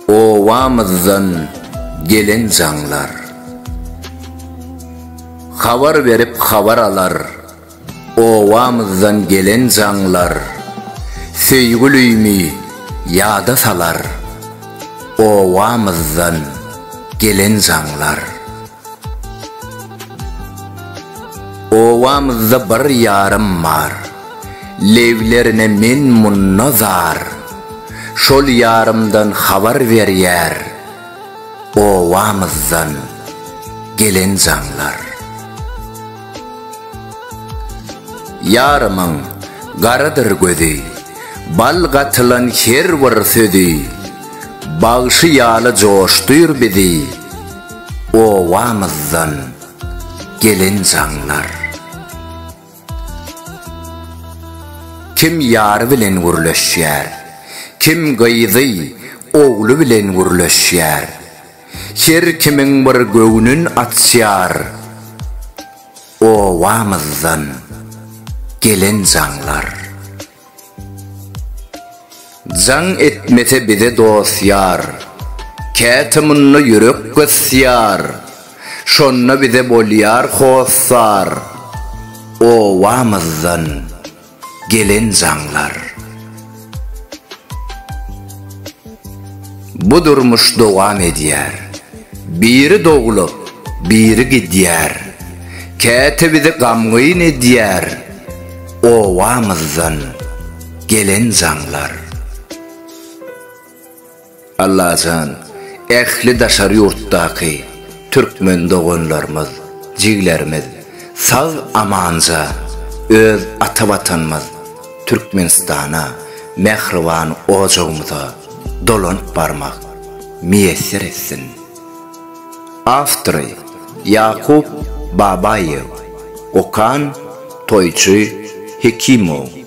Ovamızdan gelen canlar, haber verip haber alar. Ovamızdan gelen canlar, söygülüyümü yada salar. Ovamızdan gelen canlar. Ovamızda bir yarım var, levlerine men munnazar. Şol yarımdan haber ver yer, ovamızdan gelen canlar. Yarımın garadır gözü, bal katılan her bir sözü, bağışı yağlı coştur bizi, ovamızdan gelen canlar. Kim yar bilen gurleşyer, kim gaydı oğlu bilen gurleşyer, her kimin bir göğünün atşar, ovamızdan gelen canlar. Can etmese bize dosyar, ketimunlu yürek gösyar, şonna bize bolyar hossar, ovamızdan gelen canlar. Bu durmuş devam ediyer, biri doğulup biri gidiyer, keti bize gamgıyın ediyer, ovamızdan gelen canlar. Allah'ın ehli daşarı yurttaki Türkmen doğunlarımız, ciglerimiz sağ amanca öz ata vatanımız Türkmenistan'a mehrivan ocağımıza dolanıp barmak müyesser etsin. Avtırı Yakup Babayev, Okan Toyçu Hekimov.